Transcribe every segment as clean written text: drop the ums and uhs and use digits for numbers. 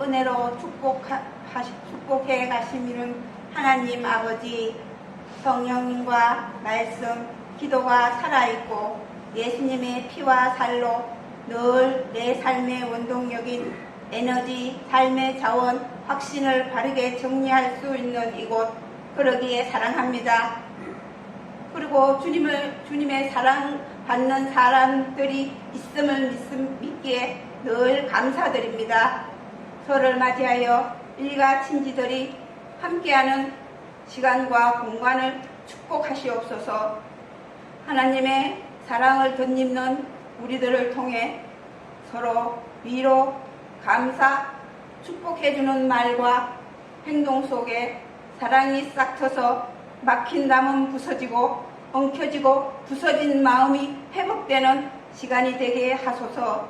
은혜로 축복해 가시는 하나님 아버지, 성령님과 말씀, 기도가 살아있고 예수님의 피와 살로 늘 내 삶의 원동력인 에너지, 삶의 자원, 확신을 바르게 정리할 수 있는 이곳, 그러기에 사랑합니다. 그리고 주님의 사랑받는 사람들이 있음을 믿기에 늘 감사드립니다. 설을 맞이하여 일가 친지들이 함께하는 시간과 공간을 축복하시옵소서. 하나님의 사랑을 덧입는 우리들을 통해 서로 위로, 감사, 축복해주는 말과 행동 속에 사랑이 싹 트서 막힌 담은 부서지고 엉켜지고 부서진 마음이 회복되는 시간이 되게 하소서.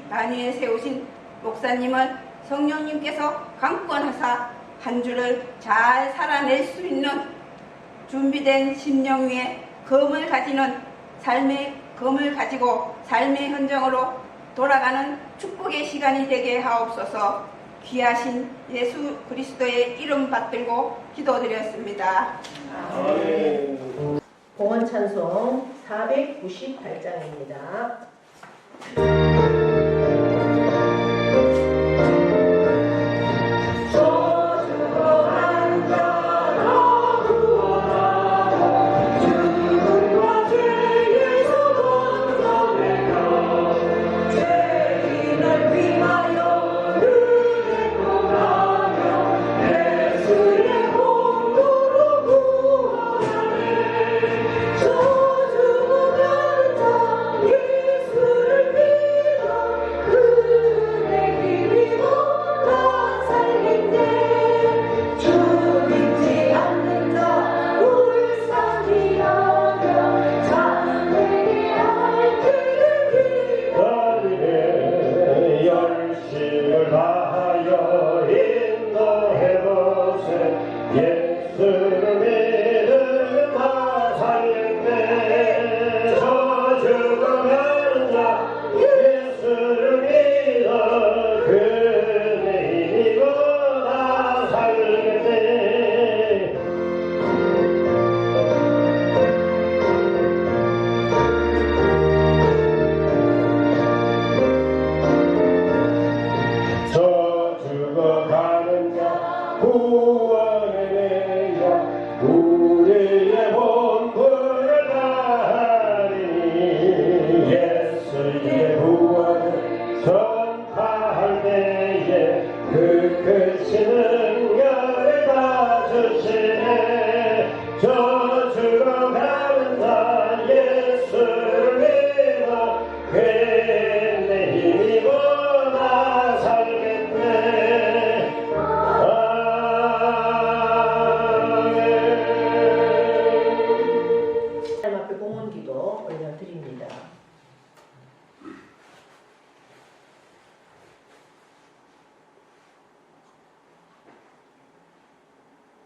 단위에 세우신 목사님을 성령님께서 강권하사 한 주를 잘 살아낼 수 있는 준비된 심령 위에 검을 가지고 삶의 현장으로 돌아가는 축복의 시간이 되게 하옵소서. 귀하신 예수 그리스도의 이름 받들고 기도드렸습니다. 봉헌 찬송 498장입니다.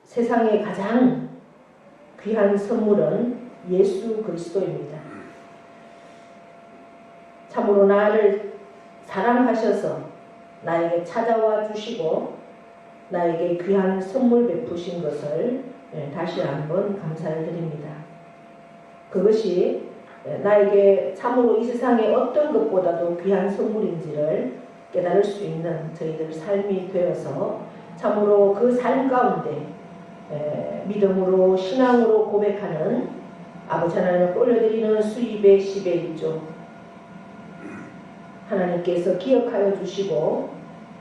세상의 가장 귀한 선물은 예수 그리스도입니다. 참으로 나를 사랑하셔서 나에게 찾아와 주시고 나에게 귀한 선물 베푸신 것을 다시 한번 감사를 드립니다. 그것이 나에게 참으로 이 세상의 어떤 것보다도 귀한 선물인지를 깨달을 수 있는 저희들 삶이 되어서 참으로 그 삶 가운데 믿음으로 신앙으로 고백하는 아버지 하나님을 올려드리는 수입의 10의 1조 하나님께서 기억하여 주시고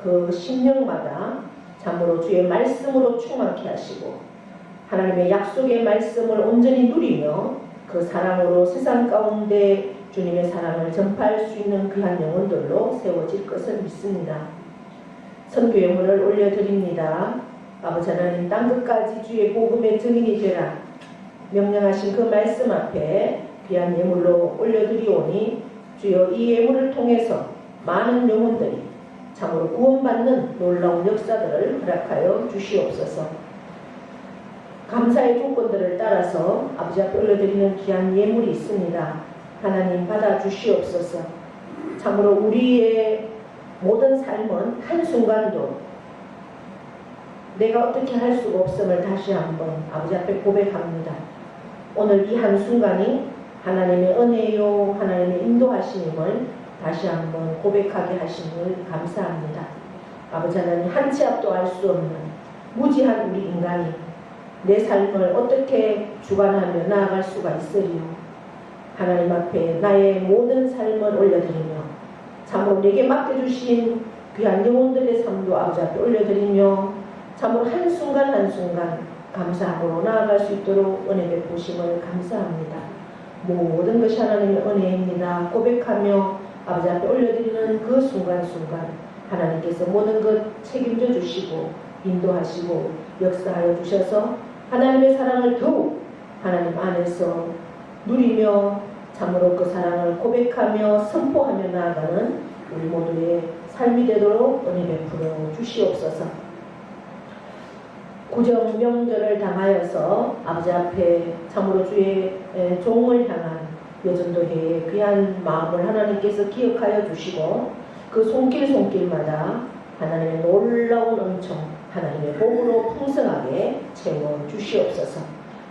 그 심령마다 참으로 주의 말씀으로 충만케 하시고 하나님의 약속의 말씀을 온전히 누리며 그 사랑으로 세상 가운데 주님의 사랑을 전파할 수 있는 귀한 영혼들로 세워질 것을 믿습니다. 선교 예물을 올려드립니다. 아버지 하나님, 땅끝까지 주의 복음의 증인이 되라 명령하신 그 말씀 앞에 귀한 예물로 올려드리오니 주여 이 예물을 통해서 많은 영혼들이 참으로 구원받는 놀라운 역사들을 허락하여 주시옵소서. 감사의 조건들을 따라서 아버지 앞에 올려드리는 귀한 예물이 있습니다. 하나님 받아 주시옵소서. 참으로 우리의 모든 삶은 한순간도 내가 어떻게 할 수가 없음을 다시 한번 아버지 앞에 고백합니다. 오늘 이 한순간이 하나님의 은혜요 하나님의 인도하심을 다시 한번 고백하게 하심을 감사합니다. 아버지 하나님, 한 치 앞도 알 수 없는 무지한 우리 인간이 내 삶을 어떻게 주관하며 나아갈 수가 있으리요. 하나님 앞에 나의 모든 삶을 올려드리며 참으로 내게 맡겨주신 귀한 영혼들의 삶도 아버지 앞에 올려드리며 참으로 한순간 한순간 감사함으로 나아갈 수 있도록 은혜 베푸심을 감사합니다. 모든 것이 하나님의 은혜입니다. 고백하며 아버지 앞에 올려드리는 그 순간순간 하나님께서 모든 것 책임져 주시고 인도하시고 역사하여 주셔서 하나님의 사랑을 더욱 하나님 안에서 누리며 참으로 그 사랑을 고백하며 선포하며 나아가는 우리 모두의 삶이 되도록 은혜 베풀어 주시옵소서. 구정 명절을 당하여서 아버지 앞에 참으로 주의 종을 향한 여전도회의 귀한 마음을 하나님께서 기억하여 주시고 그 손길마다 하나님의 놀라운 은총, 하나님의 복으로 풍성하게 채워 주시옵소서.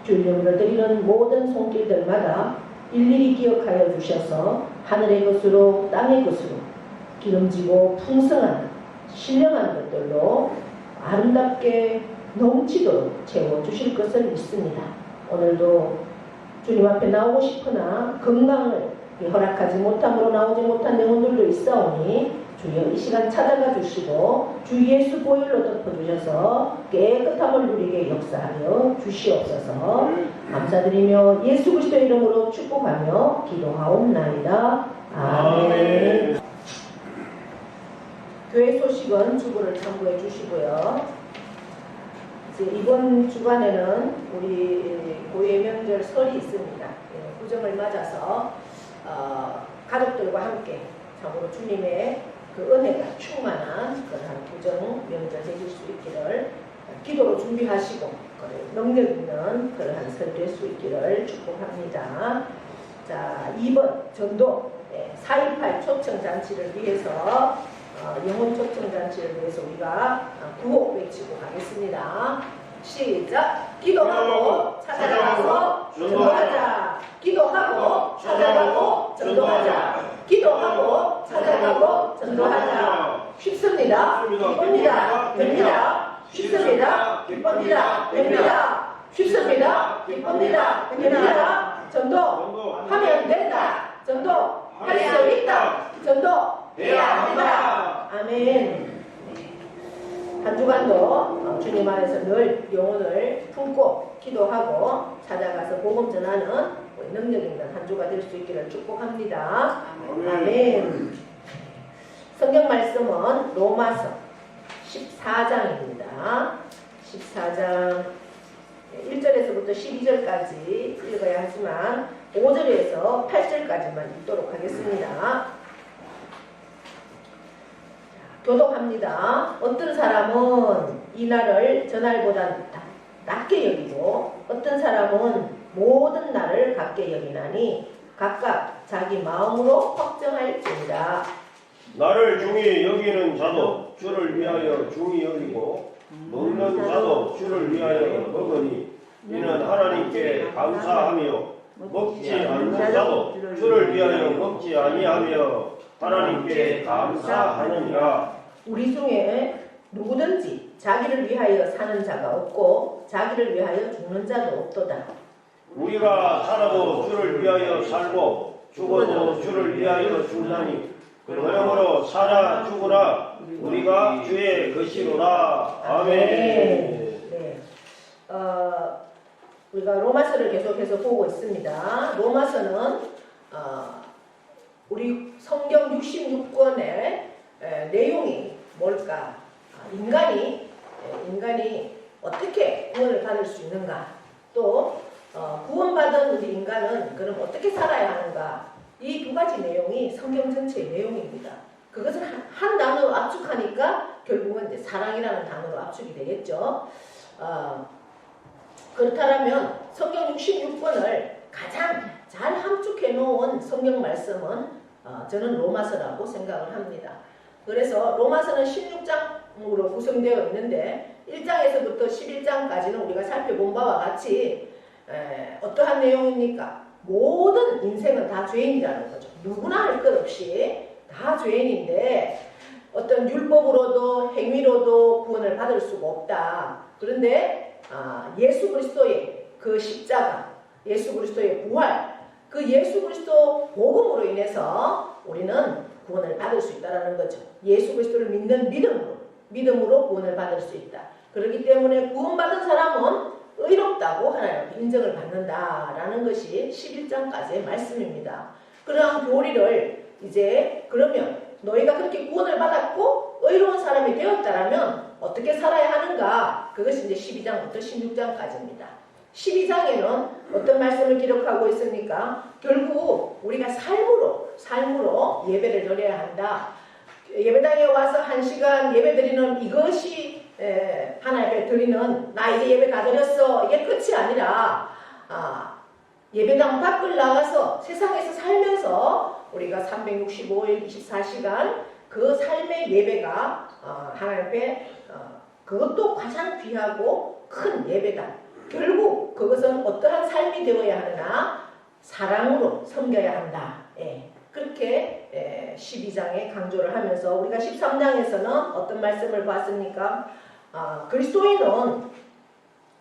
주 이름으로 드리는 모든 손길들마다 일일이 기억하여 주셔서 하늘의 것으로 땅의 것으로 기름지고 풍성한 신령한 것들로 아름답게 넘치도록 채워주실 것을 믿습니다. 오늘도 주님 앞에 나오고 싶으나 건강을 허락하지 못함으로 나오지 못한 영혼들도 있사오니 주여 이 시간 찾아가 주시고 주 예수 보혈로 덮어주셔서 깨끗함을 누리게 역사하여 주시옵소서. 감사드리며 예수 그리스도의 이름으로 축복하며 기도하옵나이다. 아멘. 교회 소식은 주부를 참고해 주시고요. 이번 주간에는 우리 고해 명절 설이 있습니다. 구정을 맞아서 가족들과 함께 참으로 주님의 그 은혜가 충만한 그러한 구정 명절 되실 수 있기를 기도로 준비하시고 능력 있는 그러한 설 될 수 있기를 축복합니다. 자, 2번 전도 4.18 초청잔치를 위해서 영혼 초청잔치를 위해서 우리가 구호 외치고 가겠습니다. 시작! 기도하고 찾아가서 전도하자. 기도하고 찾아가고 전도하자. 기도하고 찾아가고 전도하자. 쉽습니다. 기쁩니다. 됩니다. 쉽습니다. 기쁩니다. 됩니다. 쉽습니다. 기쁩니다. 됩니다. 전도하면 된다. 전도할 수 있다. 전도해야 한다. 아멘. 한 주간도 주님 안에서 늘 영혼을 품고 기도하고 찾아가서 복음 전하는 능력 있는 한 주가 될 수 있기를 축복합니다. 아멘. 성경 말씀은 로마서 14장입니다. 14장 1절에서부터 12절까지 읽어야 하지만 5절에서 8절까지만 읽도록 하겠습니다. 교독합니다. 어떤 사람은 이날을 전날보다 낮게 여기고 어떤 사람은 모든 날을 같게 여기나니 각각 자기 마음으로 확정할지니라. 나를 중히 여기는 자도 주를 위하여 중히 여기고 먹는 자도 주를 위하여 먹으니 이는 하나님께 감사하며 먹지 않는 자도 주를 위하여 먹지 아니하며 하나님께 감사하느니라. 우리 중에 누구든지 자기를 위하여 사는 자가 없고 자기를 위하여 죽는 자도 없도다. 우리가 살아도 주를 위하여 살고 죽어도 주를 위하여 죽나니 그러므로 살아 죽으나 우리가 주의 것이로라. 아멘. 네. 우리가 로마서를 계속해서 보고 있습니다. 로마서는 우리 성경 66권의 내용이 뭘까? 인간이 어떻게 구원을 받을 수 있는가? 또 구원받은 우리 인간은 그럼 어떻게 살아야 하는가? 이 두 가지 내용이 성경 전체의 내용입니다. 그것을 한 단어로 압축하니까 결국은 이제 사랑이라는 단어로 압축이 되겠죠. 그렇다면 성경 66권을 가장 잘 함축해 놓은 성경 말씀은 저는 로마서라고 생각을 합니다. 그래서 로마서는 16장으로 구성되어 있는데 1장에서 그 11장까지는 우리가 살펴본 바와 같이 어떠한 내용입니까? 모든 인생은 다 죄인이라는 거죠. 누구나 할 것 없이 다 죄인인데 어떤 율법으로도 행위로도 구원을 받을 수가 없다. 그런데 예수 그리스도의 그 십자가, 예수 그리스도의 부활, 그 예수 그리스도 복음으로 인해서 우리는 구원을 받을 수 있다는 거죠. 예수 그리스도를 믿는 믿음으로 구원을 받을 수 있다. 그렇기 때문에 구원받은 사람은 의롭다고 하나님 인정을 받는다라는 것이 11장까지의 말씀입니다. 그러한 교리를 이제 그러면 너희가 그렇게 구원을 받았고 의로운 사람이 되었다라면 어떻게 살아야 하는가? 그것이 이제 12장부터 16장까지입니다. 12장에는 어떤 말씀을 기록하고 있습니까? 결국 우리가 삶으로 예배를 드려야 한다. 예배당에 와서 1시간 예배 드리는 이것이 하나님께 드리는 나 이제 예배 다 드렸어. 이게 끝이 아니라 예배당 밖을 나가서 세상에서 살면서 우리가 365일 24시간 그 삶의 예배가 하나님 앞에 그것도 가장 귀하고 큰 예배다. 결국 그것은 어떠한 삶이 되어야 하느냐? 사랑으로 섬겨야 한다. 그렇게 12장에 강조를 하면서 우리가 13장에서는 어떤 말씀을 봤습니까? 그리스도인은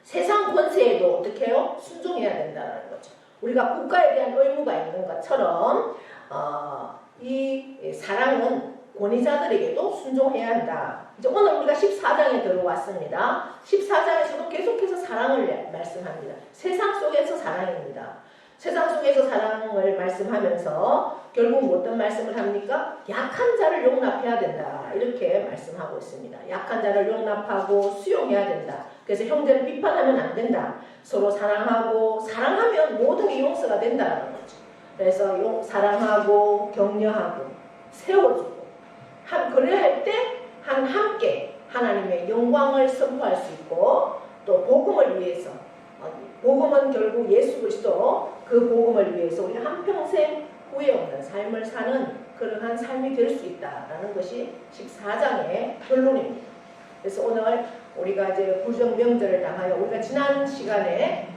세상 권세에도 어떻게 해요? 순종해야 된다는 거죠. 우리가 국가에 대한 의무가 있는 것처럼 이 사랑은 권위자들에게도 순종해야 한다. 이제 오늘 우리가 14장에 들어왔습니다. 14장에서도 계속해서 사랑을 말씀합니다. 세상 속에서 사랑입니다. 세상 속에서 사랑을 말씀하면서 결국 어떤 말씀을 합니까? 약한 자를 용납해야 된다. 이렇게 말씀하고 있습니다. 약한 자를 용납하고 수용해야 된다. 그래서 형제를 비판하면 안 된다. 서로 사랑하면 모든 게 용서가 된다는 거죠. 그래서 사랑하고 격려하고 세워주고 그래야 할 때 함께 하나님의 영광을 선포할 수 있고 또 복음을 위해서 복음은 결국 예수 그리스도 그 복음을 위해서 우리 한평생 후회 없는 삶을 사는 그러한 삶이 될 수 있다라는 것이 14장의 결론입니다. 그래서 오늘 우리가 이제 구정 명절을 당하여 우리가 지난 시간에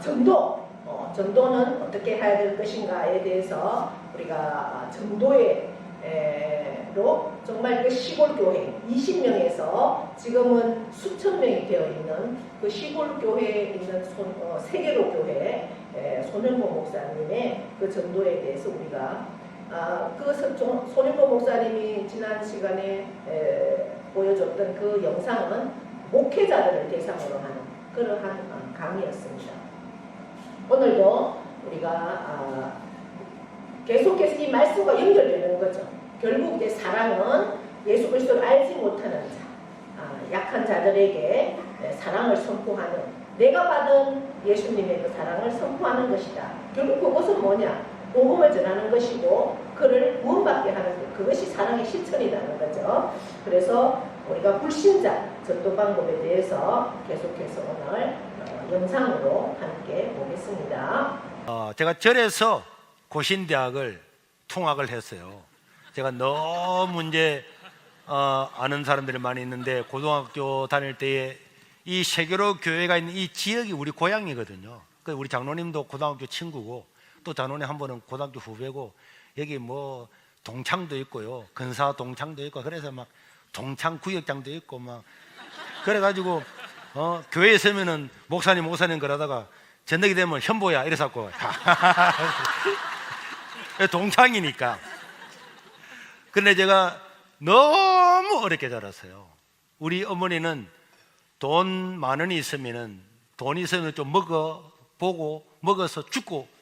전도는 어떻게 해야 될 것인가에 대해서 우리가 전도로 정말 그 시골 교회 20명에서 지금은 수천 명이 되어 있는 그 시골 교회에 있는 세계로 교회 손현보 목사님의 그 전도에 대해서 우리가 손현보 목사님이 지난 시간에 보여줬던 그 영상은 목회자들을 대상으로 하는 그러한 강의였습니다. 오늘도 우리가 계속해서 이 말씀과 연결되는 거죠. 결국 이제 사랑은 예수 그리스도를 알지 못하는 자, 약한 자들에게 사랑을 선포하는 내가 받은 예수님의 그 사랑을 선포하는 것이다. 결국 그것은 뭐냐? 복음을 전하는 것이고 그를 구원받게 하는 것. 그것이 사랑의 실천이라는 거죠. 그래서 우리가 불신자 전도 방법에 대해서 계속해서 오늘 영상으로 함께 보겠습니다. 제가 절에서 고신대학을 통학을 했어요. 제가 너무 이제 아는 사람들이 많이 있는데 고등학교 다닐 때에 이 세계로 교회가 있는 이 지역이 우리 고향이거든요. 우리 장로님도 고등학교 친구고 또 장로님 한 분은 고등학교 후배고 여기 뭐 동창도 있고요. 근사 동창도 있고 그래서 막 동창 구역장도 있고 막 그래가지고 교회에 있으면은 목사님 그러다가 저녁이 되면 현보야 이래서고 동창이니까. 그런데 제가 너무 어렵게 자랐어요. 우리 어머니는 돈 만 원이 있으면은 돈이 있으면 좀 먹어서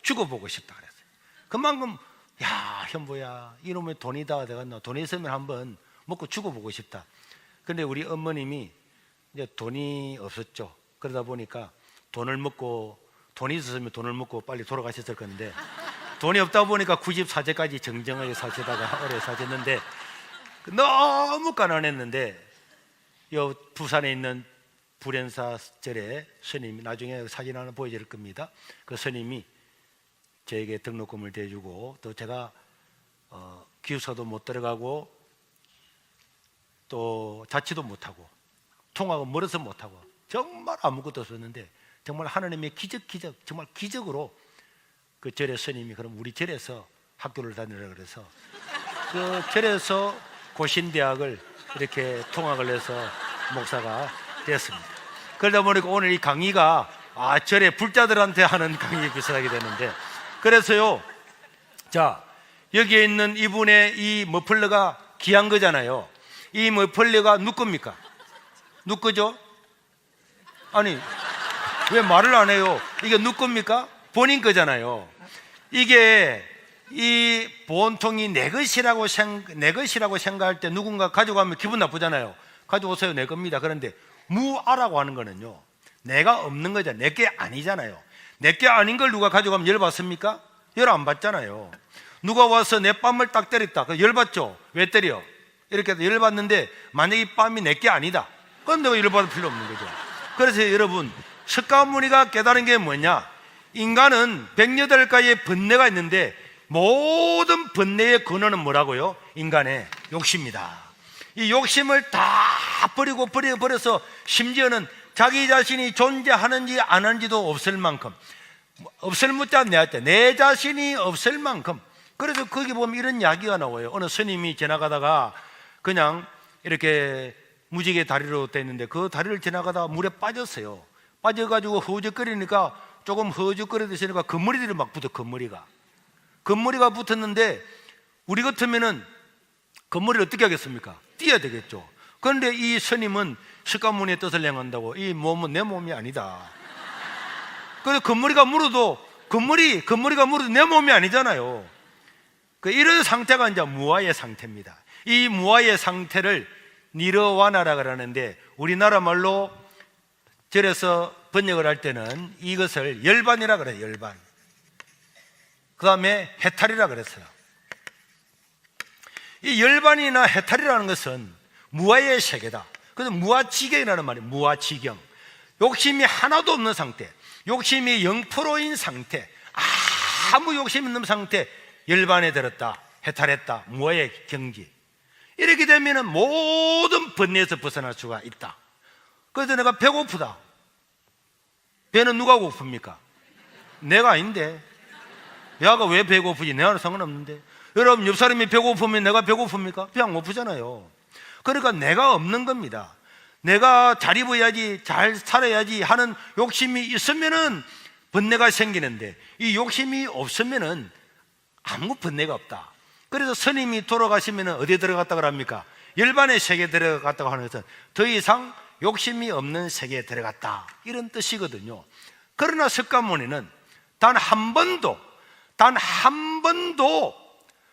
죽어보고 싶다 그랬어요. 그만큼 야 현보야 이놈의 돈이 다 되겠나 돈이 있으면 한번 먹고 죽어보고 싶다. 그런데 우리 어머님이 이제 돈이 없었죠. 그러다 보니까 돈이 있었으면 돈을 먹고 빨리 돌아가셨을 건데 돈이 없다 보니까 94세까지 정정하게 사시다가 오래 사셨는데 너무 가난했는데 부산에 있는 불연사절에 스님이 나중에 사진 하나 보여드릴 겁니다. 그 스님이 저에게 등록금을 대주고 또 제가 기숙사도 못 들어가고 또 자취도 못하고 통학은 멀어서 못하고 정말 아무것도 없었는데 정말 하나님의 기적 정말 기적으로 그 절의 스님이 그럼 우리 절에서 학교를 다니라 그래서 그 절에서 고신대학을 이렇게 통학을 해서 목사가 되었습니다. 그러다 보니까 오늘 이 강의가 절의 불자들한테 하는 강의에 비슷하게 되는데, 그래서요, 자, 여기에 있는 이분의 이 머플러가 귀한 거잖아요. 이 머플러가 누구 겁니까? 누구 거죠? 아니, 왜 말을 안 해요? 이게 누구 겁니까? 본인 거잖아요. 이게 이 보통이 내 것이라고 생각할 때 누군가 가져가면 기분 나쁘잖아요. 가져오세요, 내 겁니다. 그런데 무아라고 하는 거는요, 내가 없는 거잖아요. 내게 아니잖아요. 내게 아닌 걸 누가 가져가면 열 받습니까? 열 안 받잖아요. 누가 와서 내 뺨을 딱 때렸다. 열 받죠? 왜 때려? 이렇게 해서 열 받는데 만약에 이 뺨이 내게 아니다. 그럼 내가 열 받을 필요 없는 거죠. 그래서 여러분, 석가모니가 깨달은 게 뭐냐? 인간은 108가지의 번뇌가 있는데 모든 번뇌의 근원은 뭐라고요? 인간의 욕심이다. 이 욕심을 다 버려서 심지어는 자기 자신이 존재하는지 안 하는지도 없을 만큼, 없을 무자 내 자신이 없을 만큼. 그래서 거기 보면 이런 이야기가 나와요. 어느 스님이 지나가다가 그냥 이렇게 무지개 다리로 돼 있는데 그 다리를 지나가다가 물에 빠졌어요. 빠져가지고 허우적거리니까 조금 허우적거리듯이니까 금머리들이 막 붙어. 금머리가 붙었는데 우리 같으면은 금머리를 어떻게 하겠습니까? 띄어야 되겠죠. 그런데 이 스님은 석가모니의 뜻을 행한다고 이 몸은 내 몸이 아니다. 그래서 금머리가 물어도 내 몸이 아니잖아요. 이런 상태가 이제 무아의 상태입니다. 이 무아의 상태를 니르와나라 그러는데 우리나라 말로 절에서 번역을 할 때는 이것을 열반이라 그래요. 열반. 그 다음에 해탈이라 그랬어요. 이 열반이나 해탈이라는 것은 무아의 세계다. 그래서 무아지경이라는 말이에요. 무아지경. 욕심이 하나도 없는 상태, 욕심이 0%인 상태, 아무 욕심 없는 상태, 열반에 들었다, 해탈했다, 무아의 경지. 이렇게 되면 모든 번뇌에서 벗어날 수가 있다. 그래서 내가 배고프다. 배는 누가 고픕니까? 내가 아닌데. 야가 왜 배고프지? 내가 상관없는데. 여러분, 옆 사람이 배고프면 내가 배고픕니까? 배 안 고프잖아요. 그러니까 내가 없는 겁니다. 내가 잘 입어야지, 잘 살아야지 하는 욕심이 있으면은 번뇌가 생기는데 이 욕심이 없으면은 아무 번뇌가 없다. 그래서 스님이 돌아가시면은 어디에 들어갔다고 합니까? 열반의 세계에 들어갔다고 하는 것은 더 이상 욕심이 없는 세계에 들어갔다, 이런 뜻이거든요. 그러나 석가모니는 단 한 번도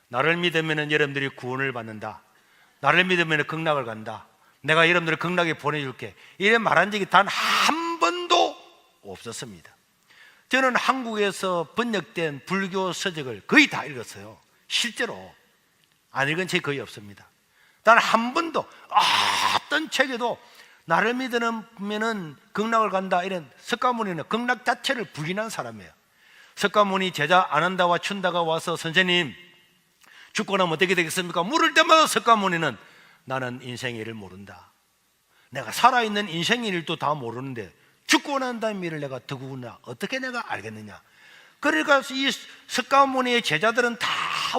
나를 믿으면 여러분들이 구원을 받는다, 나를 믿으면 극락을 간다, 내가 여러분들을 극락에 보내줄게, 이래 말한 적이 단 한 번도 없었습니다. 저는 한국에서 번역된 불교 서적을 거의 다 읽었어요. 실제로 안 읽은 책이 거의 없습니다. 단 한 번도 어떤 책에도 나를 믿으면 극락을 간다, 이런, 석가모니는 극락 자체를 부인한 사람이에요. 석가모니 제자 아난다와 춘다가 와서 선생님 죽고 나면 어떻게 되겠습니까? 물을 때마다 석가모니는 나는 인생의 일을 모른다. 내가 살아있는 인생의 일도 다 모르는데 죽고 난 다음에 일을 내가 더구나 어떻게 내가 알겠느냐. 그러니까 이 석가모니의 제자들은 다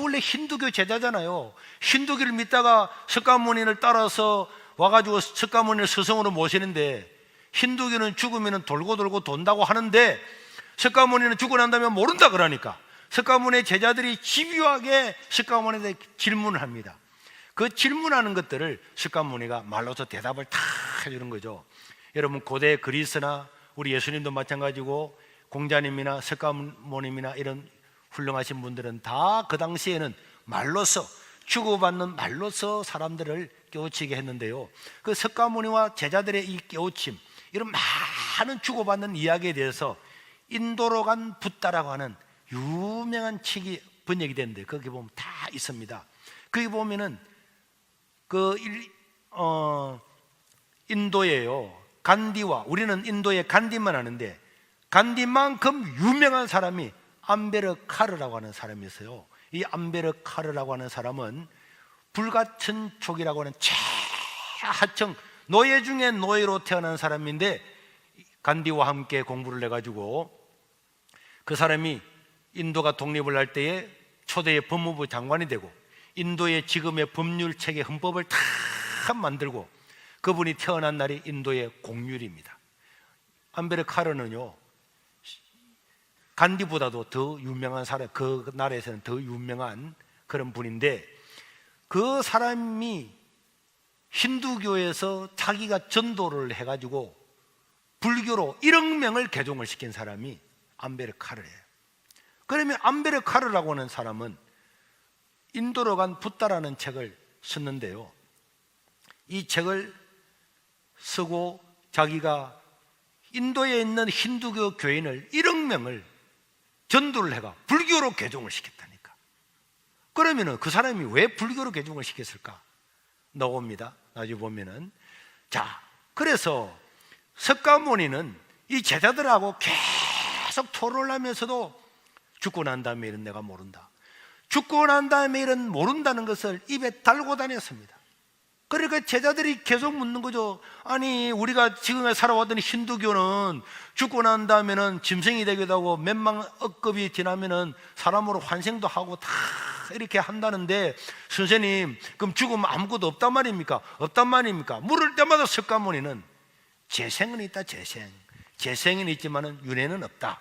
원래 힌두교 제자잖아요. 힌두교를 믿다가 석가모니를 따라서 와가지고 석가모니를 스승으로 모시는데, 힌두교는 죽으면 돌고 돈다고 하는데 석가모니는 죽고 난 다음에 모른다 그러니까 석가모니의 제자들이 집요하게 석가모니에 질문을 합니다. 그 질문하는 것들을 석가모니가 말로서 대답을 다 해주는 거죠. 여러분, 고대 그리스나 우리 예수님도 마찬가지고 공자님이나 석가모님이나 이런 훌륭하신 분들은 다 그 당시에는 말로서, 주고받는 말로서 사람들을 깨우치게 했는데요. 그 석가모니와 제자들의 이 깨우침, 이런 많은 주고받는 이야기에 대해서 인도로 간 붓다라고 하는 유명한 책이 번역이 됐는데 거기 보면 다 있습니다. 거기 보면은 인도에요, 간디와, 우리는 인도의 간디만 아는데 간디만큼 유명한 사람이 암베르카르라고 하는 사람이 있어요. 이 암베르카르라고 하는 사람은 불가천족이라고 하는 최하층 노예 중에 노예로 태어난 사람인데 간디와 함께 공부를 해가지고 그 사람이 인도가 독립을 할 때에 초대의 법무부 장관이 되고 인도의 지금의 법률 체계 헌법을 다 만들고 그분이 태어난 날이 인도의 공휴일입니다. 암베르카르는요 간디보다도 더 유명한 사람, 그 나라에서는 더 유명한 그런 분인데 그 사람이 힌두교에서 자기가 전도를 해가지고 불교로 1억 명을 개종을 시킨 사람이 암베르카르예요. 그러면 암베르카르라고 하는 사람은 인도로 간 붓다라는 책을 썼는데요, 이 책을 쓰고 자기가 인도에 있는 힌두교 교인을 1억 명을 전도를 해가 불교로 개종을 시켰다니까. 그러면은 그 사람이 왜 불교로 개종을 시켰을까? 나옵니다. 나중에 보면은. 자, 그래서 석가모니는 이 제자들하고 계속 토론을 하면서도 죽고 난 다음에 일은 내가 모른다, 죽고 난 다음에 일은 모른다는 것을 입에 달고 다녔습니다. 그러니까 제자들이 계속 묻는 거죠. 아니, 우리가 지금에 살아왔던 힌두교는 죽고 난 다음에는 짐승이 되기도 하고 몇만 억급이 지나면은 사람으로 환생도 하고 다 이렇게 한다는데, 선생님, 그럼 죽으면 아무것도 없단 말입니까? 없단 말입니까? 물을 때마다 석가모니는 재생은 있다, 재생은 있지만은 윤회는 없다.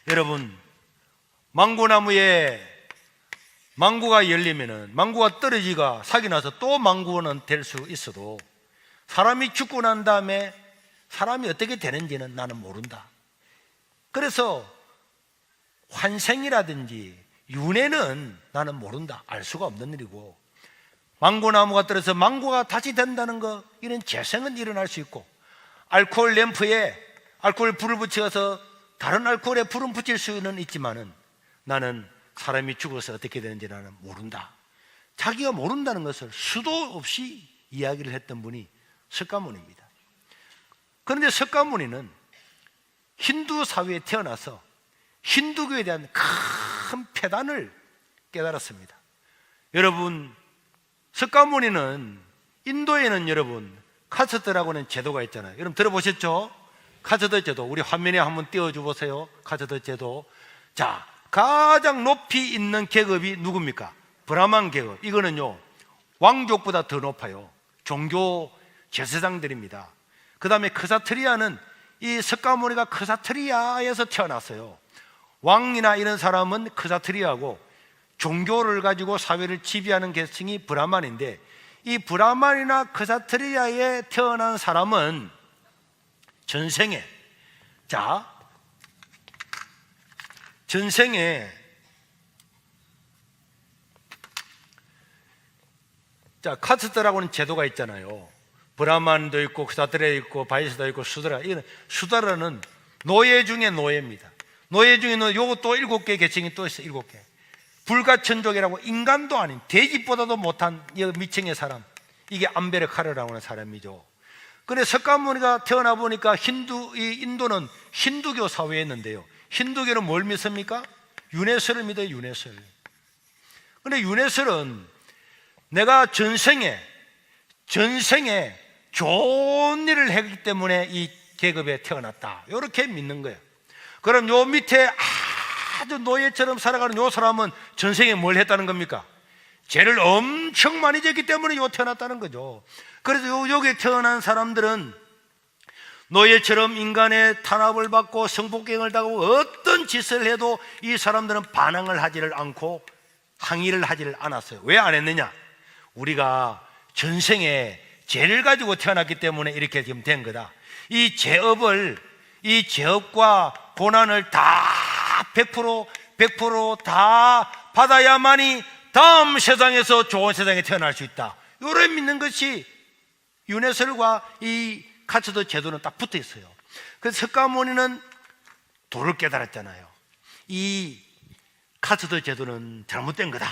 여러분, 망고나무에 망고가 열리면은 망고가 떨어지가 사기 나서 또 망고는 될 수 있어도 사람이 죽고 난 다음에 사람이 어떻게 되는지는 나는 모른다. 그래서 환생이라든지 윤회는 나는 모른다, 알 수가 없는 일이고, 망고나무가 떨어져서 망고가 다시 된다는 거, 이런 재생은 일어날 수 있고, 알코올 램프에 알코올 불을 붙여서 다른 알코올에 불은 붙일 수는 있지만은 나는 사람이 죽어서 어떻게 되는지 나는 모른다. 자기가 모른다는 것을 수도 없이 이야기를 했던 분이 석가모니입니다. 그런데 석가모니는 힌두 사회에 태어나서 힌두교에 대한 큰 폐단을 깨달았습니다. 여러분, 석가모니는 인도에는 여러분 카스트라고 하는 제도가 있잖아요. 여러분 들어보셨죠? 카스트 제도, 우리 화면에 한번 띄워줘 보세요. 카스트 제도. 자, 가장 높이 있는 계급이 누굽니까? 브라만 계급. 이거는요 왕족보다 더 높아요. 종교 제사장들입니다. 그 다음에 크사트리아는, 이 석가모니가 크사트리아에서 태어났어요. 왕이나 이런 사람은 크사트리아고 종교를 가지고 사회를 지배하는 계층이 브라만인데, 이 브라만이나 크사트리아에 태어난 사람은 전생에, 자, 전생에 카스트라고 하는 제도가 있잖아요. 브라만도 있고 크사트리아 있고 바이스도 있고 수드라. 이건 수드라는 노예 중에 노예입니다. 노예 중에는 요것도 7개 계층이 또 있어요. 7개. 불가천족이라고, 인간도 아닌 돼지보다도 못한 미층의 사람, 이게 암베르카르라고 하는 사람이죠. 그런데 석가모니가 태어나 보니까 인도는 힌두교 사회였는데요, 힌두교는 뭘 믿습니까? 윤회설을 믿어요. 윤회설. 그런데 윤회설은 내가 전생에 좋은 일을 했기 때문에 이 계급에 태어났다, 이렇게 믿는 거예요. 그럼 요 밑에 아주 노예처럼 살아가는 요 사람은 전생에 뭘 했다는 겁니까? 죄를 엄청 많이 졌기 때문에 요 태어났다는 거죠. 그래서 여기에 태어난 사람들은 노예처럼 인간의 탄압을 받고 성폭행을 당하고 어떤 짓을 해도 이 사람들은 반항을 하지를 않고 항의를 하지를 않았어요. 왜 안 했느냐? 우리가 전생에 죄를 가지고 태어났기 때문에 이렇게 지금 된 거다. 이 죄업과 고난을 다 100% 다 받아야만이 다음 세상에서 좋은 세상에 태어날 수 있다, 이런 믿는 것이 윤회설과 이 카스트 제도는 딱 붙어 있어요. 그래서 석가모니는 도를 깨달았잖아요. 이 카스트 제도는 잘못된 거다.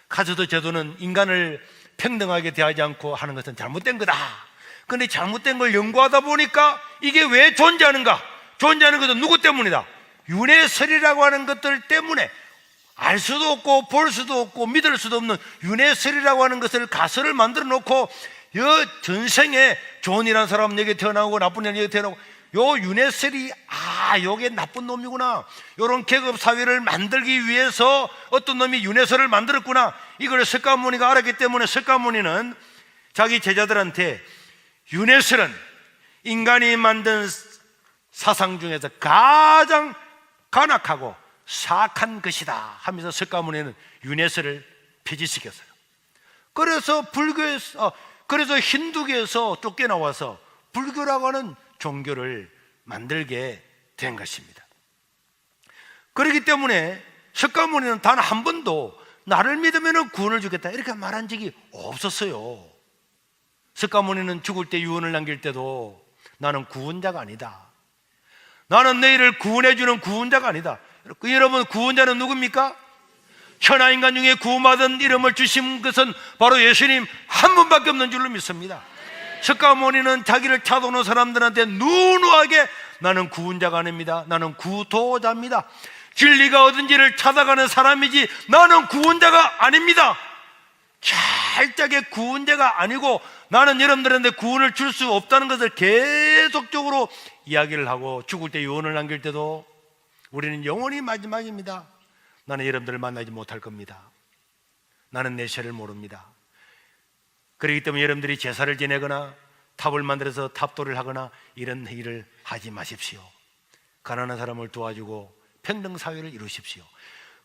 카스트 제도는 인간을 평등하게 대하지 않고 하는 것은 잘못된 거다. 그런데 잘못된 걸 연구하다 보니까 이게 왜 존재하는가? 존재하는 것은 누구 때문이다? 윤회설이라고 하는 것들 때문에, 알 수도 없고 볼 수도 없고 믿을 수도 없는 윤회설이라고 하는 것을 가설을 만들어 놓고 전생에 좋은 일한 사람 여기 태어나고 나쁜 일 여기 태어나고 요 윤회설이 요게 나쁜 놈이구나, 요런 계급 사회를 만들기 위해서 어떤 놈이 윤회설을 만들었구나, 이걸 석가모니가 알았기 때문에 석가모니는 자기 제자들한테 윤회설은 인간이 만든 사상 중에서 가장 간악하고 사악한 것이다 하면서 석가모니는 윤회설을 폐지시켰어요. 그래서 그래서 힌두교에서 쫓겨나와서 불교라고 하는 종교를 만들게 된 것입니다. 그렇기 때문에 석가모니는 단 한 번도 나를 믿으면 구원을 주겠다 이렇게 말한 적이 없었어요. 석가모니는 죽을 때 유언을 남길 때도 나는 구원자가 아니다, 나는 너희를 구원해주는 구원자가 아니다. 여러분, 구원자는 누굽니까? 천하인간 중에 구원받은 이름을 주신 것은 바로 예수님 한 분밖에 없는 줄로 믿습니다. 석가모니는 자기를 찾아오는 사람들한테 누누하게 나는 구원자가 아닙니다, 나는 구도자입니다, 진리가 어딘지를 찾아가는 사람이지 나는 구원자가 아닙니다, 철저하게 구원자가 아니고 나는 여러분들한테 구원을 줄 수 없다는 것을 계속적으로 이야기를 하고, 죽을 때 유언을 남길 때도 우리는 영원히 마지막입니다, 나는 여러분들을 만나지 못할 겁니다, 나는 내 죄를 모릅니다. 그렇기 때문에 여러분들이 제사를 지내거나 탑을 만들어서 탑도를 하거나 이런 일을 하지 마십시오. 가난한 사람을 도와주고 평등사회를 이루십시오.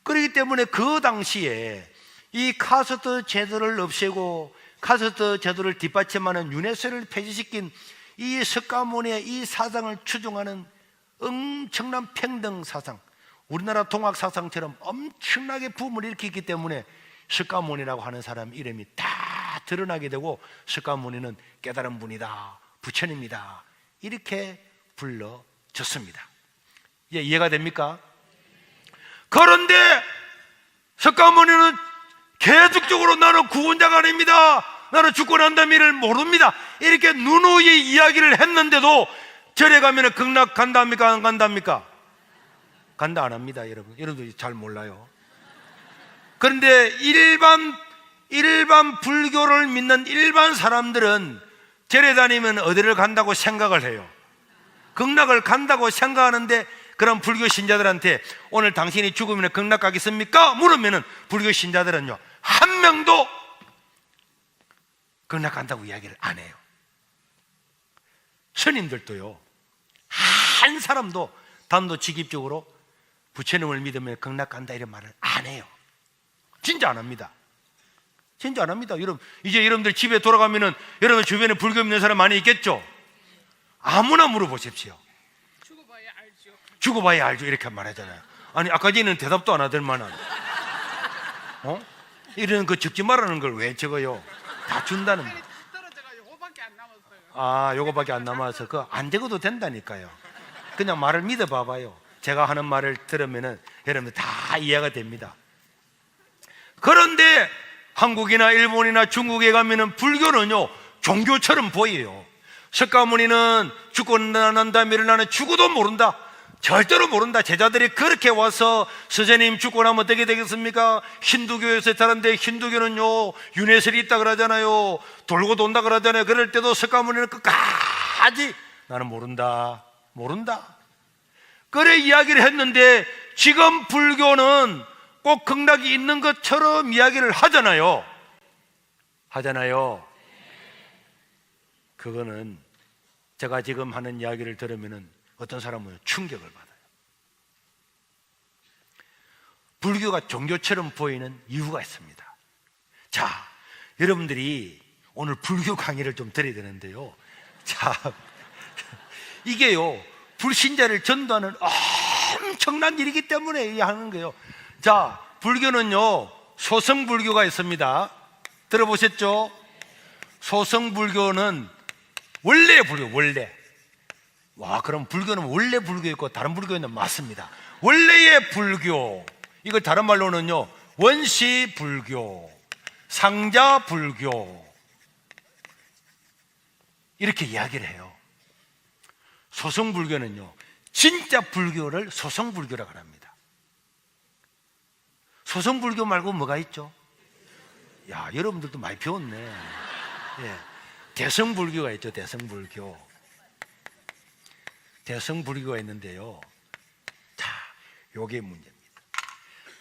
그렇기 때문에 그 당시에 이 카스트 제도를 없애고 카스트 제도를 뒷받침하는 윤회설을 폐지시킨 이 석가모니의 이 사상을 추종하는 엄청난 평등 사상, 우리나라 동학 사상처럼 엄청나게 붐을 일으켰기 때문에 석가모니라고 하는 사람 이름이 다 드러나게 되고, 석가모니는 깨달은 분이다, 부처님이다 이렇게 불러졌습니다. 이해가 됩니까? 그런데 석가모니는 계속적으로 나는 구원자가 아닙니다, 나는 죽고 난 다음에 일을 모릅니다 이렇게 누누이 이야기를 했는데도 절에 가면 극락 간답니까 안 간답니까? 간다 안 합니다. 여러분들 잘 몰라요. 그런데 일반 불교를 믿는 일반 사람들은 절에 다니면 어디를 간다고 생각을 해요? 극락을 간다고 생각하는데, 그런 불교 신자들한테 오늘 당신이 죽으면 극락 가겠습니까? 물으면은 불교 신자들은요 한 명도 극락 간다고 이야기를 안 해요. 스님들도요 한 사람도 단도직입적으로 부처님을 믿으면 극락 간다 이런 말을 안 해요. 진짜 안 합니다. 진짜 안 합니다. 여러분, 이제 여러분들 집에 돌아가면은 여러분 주변에 불교 믿는 사람 많이 있겠죠? 아무나 물어보십시오. 죽어봐야 알죠 이렇게 말하잖아요. 아니 아까 전에는 대답도 안 하들 만한 이런 그 적지 말라는 걸 왜 적어요? 다 준다는 거. 요거밖에 안 남아서 그거 안 적어도 된다니까요. 그냥 말을 믿어봐봐요. 제가 하는 말을 들으면은 여러분들 다 이해가 됩니다. 그런데 한국이나 일본이나 중국에 가면은 불교는요 종교처럼 보여요. 석가모니는 죽고 난 다음에 일어나는 죽어도 모른다, 절대로 모른다. 제자들이 그렇게 와서 선생님 죽고 나면 어떻게 되겠습니까? 힌두교에서 다른데 힌두교는요 윤회설이 있다 그러잖아요, 돌고 돈다 그러잖아요. 그럴 때도 석가모니는 끝까지 나는 모른다 그래 이야기를 했는데, 지금 불교는 꼭 극락이 있는 것처럼 이야기를 하잖아요. 그거는 제가 지금 하는 이야기를 들으면은 어떤 사람은 충격을 받아요. 불교가 종교처럼 보이는 이유가 있습니다. 자, 여러분들이 오늘 불교 강의를 좀 드려야 되는데요. 자, 이게요 불신자를 전도하는 엄청난 일이기 때문에 하는 거예요. 자, 불교는요 소승불교가 있습니다. 들어보셨죠? 소승불교는 원래 불교, 원래. 와, 그럼 불교는 원래 불교 있고 다른 불교는 맞습니다. 원래의 불교, 이걸 다른 말로는요 원시불교, 상자불교 이렇게 이야기를 해요. 소승불교는요 진짜 불교를 소승불교라고 합니다. 소승불교 말고 뭐가 있죠? 야, 여러분들도 많이 배웠네. 예. 대성불교가 있죠. 대성불교가 있는데요. 자, 요게 문제입니다.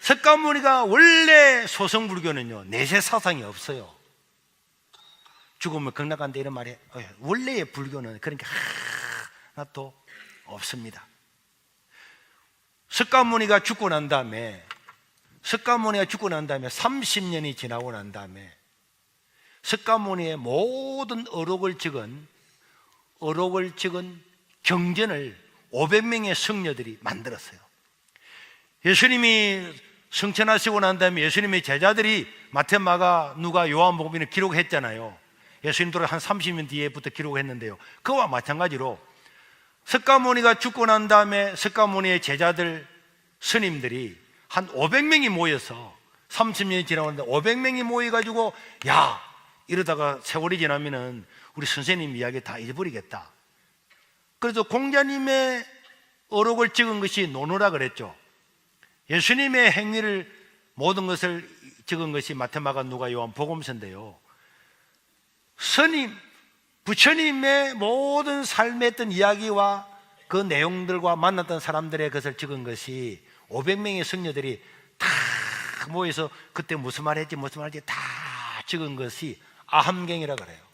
석가모니가 원래 소성불교는요, 내세 사상이 없어요. 죽으면 극락간다 이런 말이 원래의 불교는 그러니까 하나도 없습니다. 석가모니가 죽고 난 다음에 30년이 지나고 난 다음에 석가모니의 모든 어록을 찍은 경전을 500명의 성녀들이 만들었어요. 예수님이 승천하시고 난 다음에 예수님의 제자들이 마태, 마가, 누가, 요한복음을 기록했잖아요. 예수님 돌아 한 30년 뒤에부터 기록했는데요. 그와 마찬가지로 석가모니가 죽고 난 다음에 석가모니의 제자들, 스님들이 한 500명이 모여서 30년이 지나고 500명이 모여가지고 야, 이러다가 세월이 지나면은 우리 선생님 이야기 다 잊어버리겠다. 그래서 공자님의 어록을 찍은 것이 논어라 그랬죠. 예수님의 행위를 모든 것을 찍은 것이 마태, 마가, 누가, 요한 복음서인데요. 부처님의 모든 삶에 했던 이야기와 그 내용들과 만났던 사람들의 것을 찍은 것이 500명의 성녀들이 다 모여서 그때 무슨 말 했지 다 찍은 것이 아함경이라 그래요.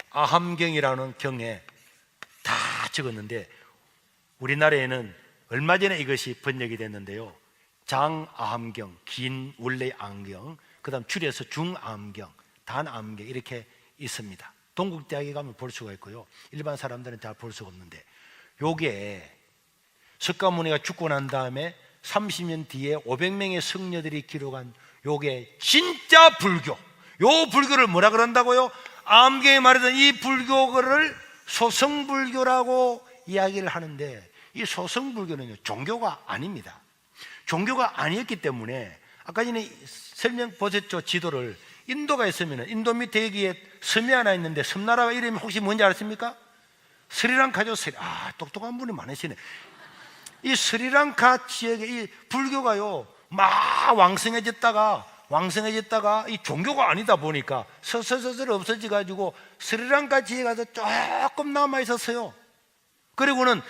아함경이라는 경에 다 찍었는데 우리나라에는 얼마 전에 이것이 번역이 됐는데요. 장아함경, 긴 원래 암경, 그 다음 줄여서 중암경, 단암경 이렇게 있습니다. 동국대학에 가면 볼 수가 있고요. 일반 사람들은 잘 볼 수가 없는데 요게 석가모니가 죽고 난 다음에 30년 뒤에 500명의 성녀들이 기록한 요게 진짜 불교. 요 불교를 뭐라 그런다고요? 암경에 말하던 이 불교를 소성불교라고 이야기를 하는데 이 소성불교는요, 종교가 아닙니다. 종교가 아니었기 때문에 아까 전에 설명 보셨죠? 지도를. 인도가 있으면 인도 밑에 여기에 섬이 하나 있는데 섬나라 이름이 혹시 뭔지 아십니까? 스리랑카죠. 똑똑한 분이 많으시네. 이 스리랑카 지역에 이 불교가요 막 왕성해졌다가 이 종교가 아니다 보니까 서서서서 없어져 가지고 스리랑카 지역에 가서 조금 남아 있었어요. 그리고는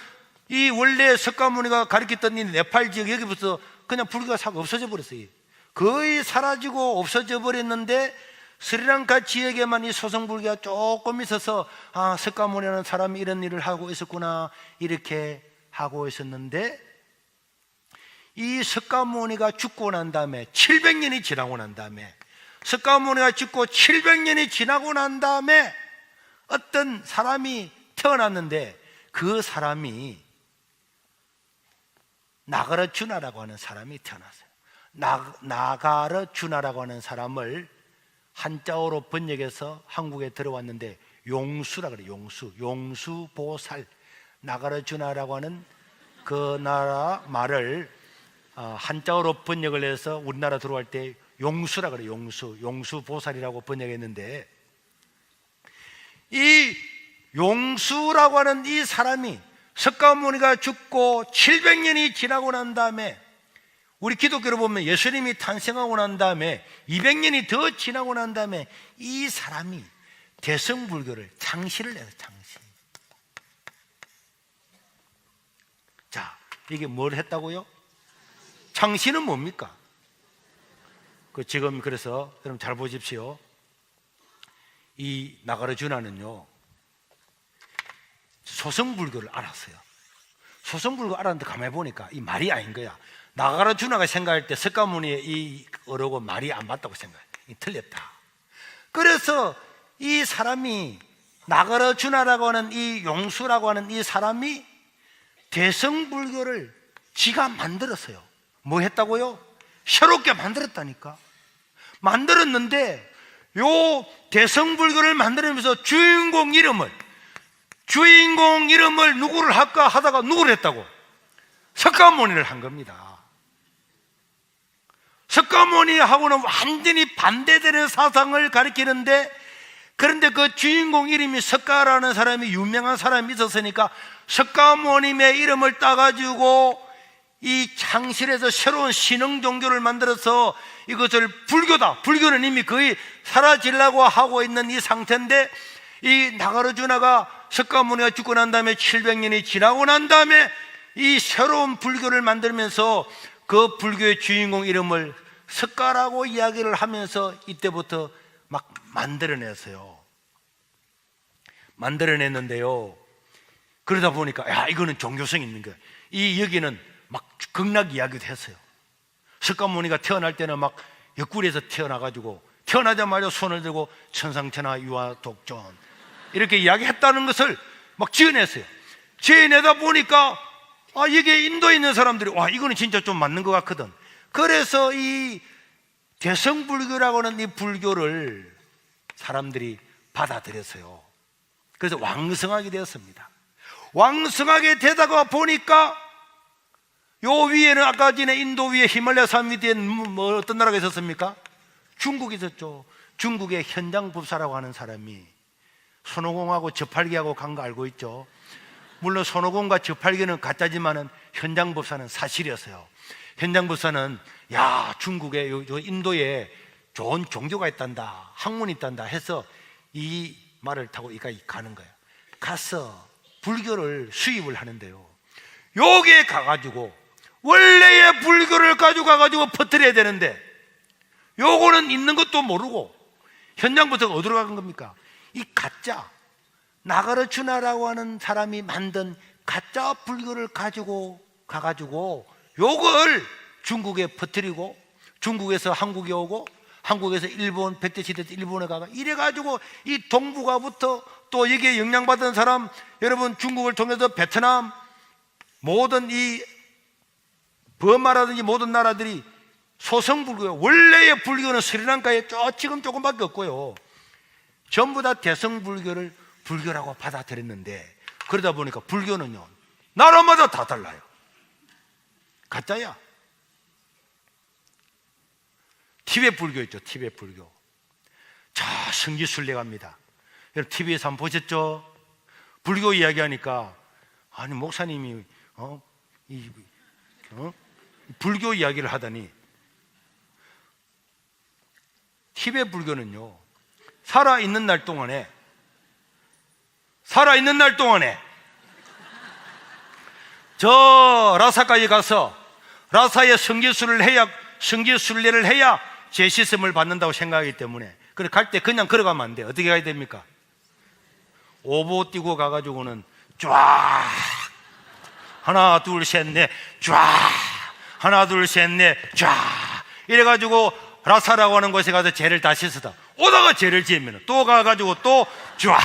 이 원래 석가모니가 가르쳤던 이 네팔 지역 여기부터 그냥 불교가 싹 없어져 버렸어요. 거의 사라지고 없어져 버렸는데 스리랑카 지역에만 이 소성불교가 조금 있어서 석가모니라는 사람이 이런 일을 하고 있었구나 이렇게 하고 있었는데 이 석가모니가 죽고 난 다음에 700년이 지나고 난 다음에 석가모니가 죽고 700년이 지나고 난 다음에 어떤 사람이 태어났는데 그 사람이 나가르주나라고 하는 사람이 태어났어요. 나가르주나라고 하는 사람을 한자어로 번역해서 한국에 들어왔는데 용수라 그래요. 용수보살. 나가르주나라고 하는 그 나라 말을 한자어로 번역을 해서 우리나라 들어갈 때 용수라 그래요. 용수보살이라고 번역했는데 이 용수라고 하는 이 사람이 석가모니가 죽고 700년이 지나고 난 다음에 우리 기독교로 보면 예수님이 탄생하고 난 다음에 200년이 더 지나고 난 다음에 이 사람이 대성불교를 창시를 해요. 창시. 자, 이게 뭘 했다고요? 창시는 뭡니까? 지금 그래서 여러분 잘 보십시오. 이 나가르주나는요 소성불교를 알았어요. 소성불교 알았는데 가만히 보니까 이 말이 아닌 거야. 나가르주나가 생각할 때 석가모니의 이 어록은 말이 안 맞다고 생각해. 틀렸다. 그래서 이 사람이 나가르주나라고 하는 이 용수라고 하는 이 사람이 대성불교를 지가 만들었어요. 뭐 했다고요? 새롭게 만들었다니까. 만들었는데 요 대성불교를 만들면서 주인공 이름을 누구를 할까 하다가 누구를 했다고? 석가모니를 한 겁니다. 석가모니하고는 완전히 반대되는 사상을 가리키는데 그런데 그 주인공 이름이 석가라는 사람이 유명한 사람이 있었으니까 석가모님의 이름을 따가지고 이 창실에서 새로운 신흥 종교를 만들어서 이것을 불교다. 불교는 이미 거의 사라지려고 하고 있는 이 상태인데, 이 나가르주나가 석가모니가 죽고 난 다음에 700년이 지나고 난 다음에 이 새로운 불교를 만들면서 그 불교의 주인공 이름을 석가라고 이야기를 하면서 이때부터 막 만들어냈어요. 만들어냈는데요, 그러다 보니까 야, 이거는 종교성이 있는 거예요. 이 여기는 막 극락 이야기도 했어요. 석가모니가 태어날 때는 막 옆구리에서 태어나가지고 태어나자마자 손을 들고 천상천하 유아 독존 이렇게 이야기했다는 것을 막 지어냈어요. 지어내다 보니까 이게 인도에 있는 사람들이 와, 이거는 진짜 좀 맞는 것 같거든. 그래서 이 대성불교라고 하는 이 불교를 사람들이 받아들였어요. 그래서 왕성하게 되었습니다. 왕성하게 되다가 보니까 요 위에는 아까 전에 인도 위에 히말라야 산 위에 뭐 어떤 나라가 있었습니까? 중국이 있었죠. 중국의 현장법사라고 하는 사람이 손오공하고 저팔계하고 간 거 알고 있죠? 물론 손오공과 저팔계는 가짜지만은 현장법사는 사실이었어요. 현장법사는 야, 중국에 요 인도에 좋은 종교가 있단다, 학문이 있단다 해서 이 말을 타고 이까지 가는 거예요. 가서 불교를 수입을 하는데요, 여기에 가가지고 원래의 불교를 가져가가지고 퍼뜨려야 되는데 요거는 있는 것도 모르고 현장부터 어디로 간 겁니까? 이 가짜 나가르주나라고 하는 사람이 만든 가짜 불교를 가지고 가가지고 요걸 중국에 퍼뜨리고, 중국에서 한국에 오고, 한국에서 일본 백제시대 때 일본에 가가 이래가지고 이 동북아부터 또 여기에 영향받은 사람, 여러분 중국을 통해서 베트남 모든 이 버마라든지 모든 나라들이 소성불교, 원래의 불교는 스리랑카에 지금 조금밖에 없고요, 전부 다 대성불교를 불교라고 받아들였는데, 그러다 보니까 불교는요 나라마다 다 달라요. 가짜야. 티베트 불교 있죠, 티베트 불교. 자, 성지순례갑니다. 여러분 TV에서 한번 보셨죠? 불교 이야기하니까 아니 목사님이 불교 이야기를 하다니, 티베트 불교는요 살아있는 날 동안에 저 라사까지 가서 라사의 성지순례를 해야 제시씀을 받는다고 생각하기 때문에, 그래 갈 때 그냥 걸어가면 안 돼. 어떻게 가야 됩니까? 오보 뛰고 가가지고는 쫙 하나 둘 셋 넷 쫙 하나 둘 셋 넷 쫙 이래가지고 라사라고 하는 곳에 가서 죄를 다 씻어다 오다가 죄를 지으면 또 가가지고 또 쫙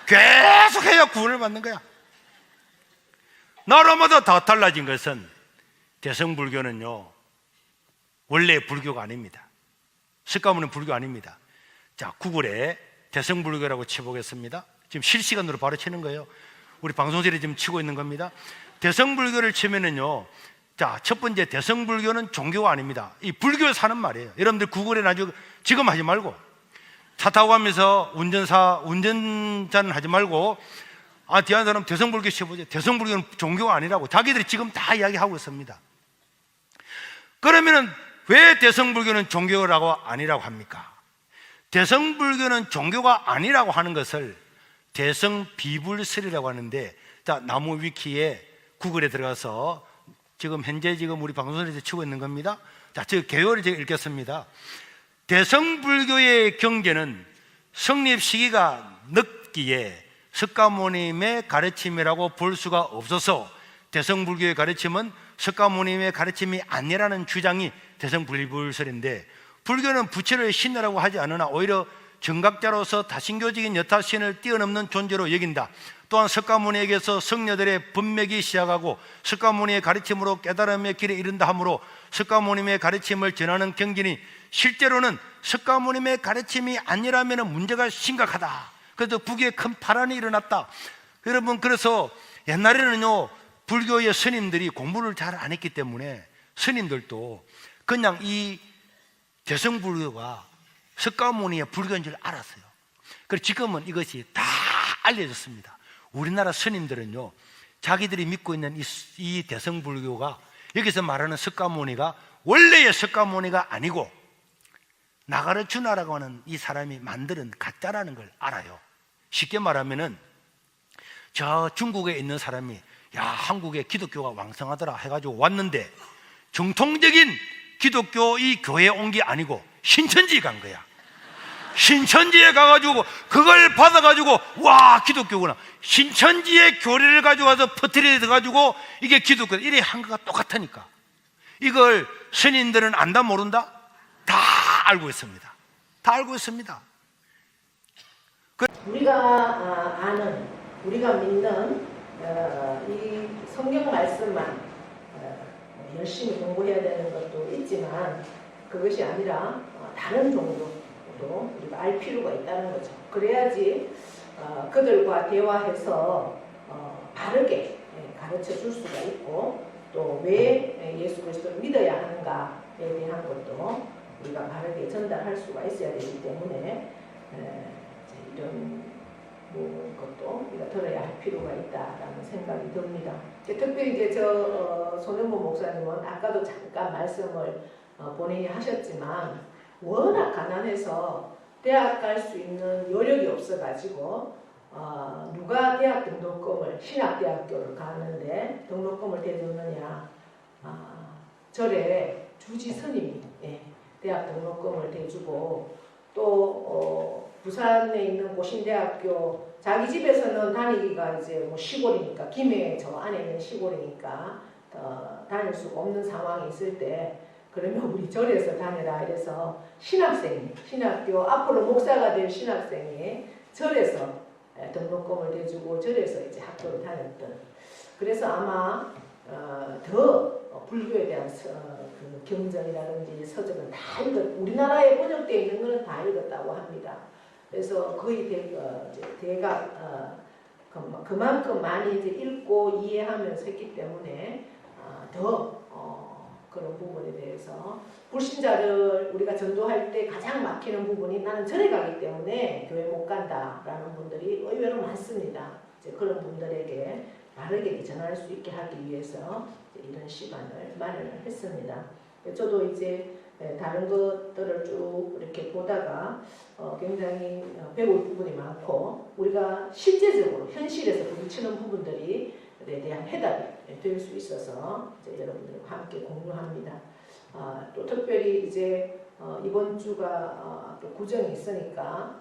계속 해야 구원을 받는 거야. 나라마다 다 달라진 것은 대성불교는요 원래 불교가 아닙니다. 석가모니는 불교 아닙니다. 자, 구글에 대성불교라고 쳐보겠습니다. 지금 실시간으로 바로 치는 거예요. 우리 방송실에 지금 치고 있는 겁니다. 대성불교를 치면은요, 자, 첫 번째, 대성불교는 종교가 아닙니다. 이 불교에 사는 말이에요. 여러분들 구글에 나중에 지금 하지 말고 차 타고 가면서 운전자는 하지 말고 뒤에 사람 대성불교 쳐보죠. 대성불교는 종교가 아니라고 자기들이 지금 다 이야기하고 있습니다. 그러면은 왜 대성불교는 종교라고 아니라고 합니까? 대성불교는 종교가 아니라고 하는 것을 대성비불설이라고 하는데, 자, 나무 위키에 구글에 들어가서 현재 우리 방송에서 치고 있는 겁니다. 자, 저 개요를 제가 읽겠습니다. 대성불교의 경계는 성립 시기가 늦기에 석가모님의 가르침이라고 볼 수가 없어서 대성불교의 가르침은 석가모님의 가르침이 아니라는 주장이 대성불불설인데, 불교는 부처를 신이라고 하지 않으나 오히려 정각자로서 다신교적인 여타신을 뛰어넘는 존재로 여긴다. 또한 석가모니에게서 성녀들의 분맥이 시작하고 석가모니의 가르침으로 깨달음의 길에 이른다 하므로 석가모님의 가르침을 전하는 경진이 실제로는 석가모님의 가르침이 아니라면 문제가 심각하다. 그래서 북에 큰 파란이 일어났다. 여러분, 그래서 옛날에는요 불교의 스님들이 공부를 잘 안 했기 때문에 스님들도 그냥 이 대성불교가 석가모니의 불교인 줄 알았어요. 그리고 지금은 이것이 다 알려졌습니다. 우리나라 스님들은요 자기들이 믿고 있는 이 대성불교가 여기서 말하는 석가모니가 원래의 석가모니가 아니고 나가르주나라고 하는 이 사람이 만드는 가짜라는 걸 알아요. 쉽게 말하면은 저 중국에 있는 사람이 야, 한국에 기독교가 왕성하더라 해가지고 왔는데 정통적인 기독교 이 교회에 온 게 아니고 신천지에 간 거야. 신천지에 가가지고 그걸 받아가지고 와, 기독교구나. 신천지의 교리를 가져와서 퍼뜨려가지고 이게 기독교, 이래 한 거가 똑같으니까. 이걸 스님들은 안다 모른다? 다 알고 있습니다. 다 알고 있습니다. 우리가 아는, 우리가 믿는 이 성경 말씀만 열심히 공부해야 되는 것도 있지만 그것이 아니라 다른 정도도 우리가 알 필요가 있다는 거죠. 그래야지 그들과 대화해서 바르게 가르쳐 줄 수가 있고 또 왜 예수 그리스도를 믿어야 하는가에 대한 것도 우리가 바르게 전달할 수가 있어야 되기 때문에 이런 것도 우리가 들어야 할 필요가 있다라는 생각이 듭니다. 특별히 이제 손영보 목사님은 아까도 잠깐 말씀을 본인이 하셨지만 워낙 가난해서 대학 갈 수 있는 여력이 없어가지고 누가 대학 등록금을 신학대학교를 가는데 등록금을 대주느냐 절에 주지 스님이 대학 등록금을 대주고 또 부산에 있는 고신대학교 자기 집에서는 다니기가 이제 뭐 시골이니까 김해 저 안에 있는 시골이니까 다닐 수가 없는 상황이 있을 때 그러면 우리 절에서 다녀라 이래서 신학교 앞으로 목사가 될 신학생이 절에서 등록금을 대주고 절에서 이제 학교를 다녔던 그래서 아마 더 불교에 대한 그 경전이라든지 서적은 다 우리나라에 번역되어 있는 것은 다 읽었다고 합니다. 그래서 거의 대가 그만큼 많이 이제 읽고 이해하면서 했기 때문에 더 그런 부분에 대해서 불신자를 우리가 전도할 때 가장 막히는 부분이 나는 절에 가기 때문에 교회 못 간다라는 분들이 의외로 많습니다. 이제 그런 분들에게 바르게 전할 수 있게 하기 위해서 이런 시간을 마련을 했습니다. 저도 이제 다른 것들을 쭉 이렇게 보다가 굉장히 배울 부분이 많고 우리가 실제적으로 현실에서 부딪히는 부분들에 대한 해답이 될 수 있어서 이제 여러분들과 함께 공유합니다. 또 특별히 이제 이번 주가 또 구정이 있으니까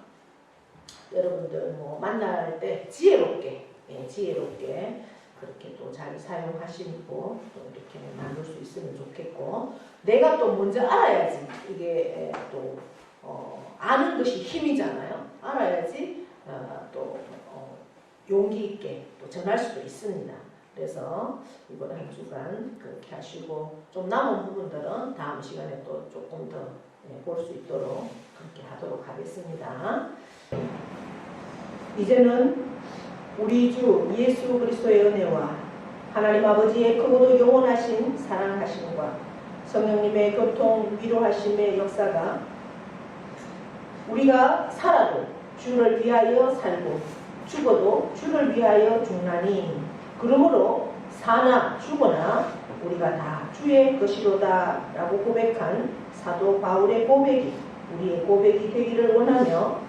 여러분들 뭐 만날 때 지혜롭게 그렇게 또 잘 사용하시고 또 이렇게 나눌 수 있으면 좋겠고 내가 또 먼저 알아야지 이게 또 아는 것이 힘이잖아요. 알아야지 또 용기 있게 또 전할 수도 있습니다. 그래서 이번 한 주간 그렇게 하시고 좀 남은 부분들은 다음 시간에 또 조금 더 볼 수 있도록 그렇게 하도록 하겠습니다. 이제는 우리 주 예수 그리스도의 은혜와 하나님 아버지의 크고도 영원하신 사랑하심과 성령님의 교통 위로하심의 역사가 우리가 살아도 주를 위하여 살고 죽어도 주를 위하여 죽나니 그러므로 사나 죽어나 우리가 다 주의 것이로다 라고 고백한 사도 바울의 고백이 우리의 고백이 되기를 원하며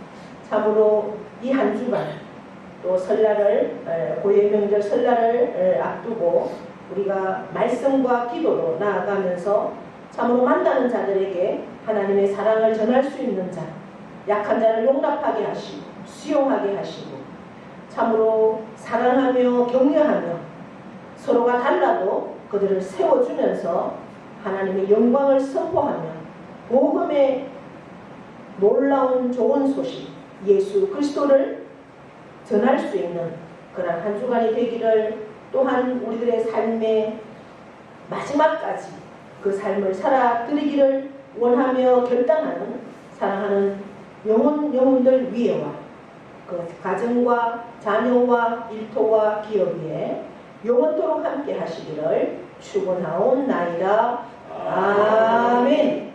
참으로 이 한 주간 또 설날을 고유의 명절 설날을 앞두고 우리가 말씀과 기도로 나아가면서 참으로 만나는 자들에게 하나님의 사랑을 전할 수 있는 자 약한 자를 용납하게 하시고 수용하게 하시고 참으로 사랑하며 격려하며 서로가 달라도 그들을 세워주면서 하나님의 영광을 선포하며 복음의 놀라운 좋은 소식 예수 그리스도를 전할 수 있는 그런 한 주간이 되기를 또한 우리들의 삶의 마지막까지 그 삶을 살아드리기를 원하며 결단하는 사랑하는 영혼들 위에와 그 가정과 자녀와 일터와 기업 위에 영원토록 함께 하시기를 축원하옵나이다. 아멘.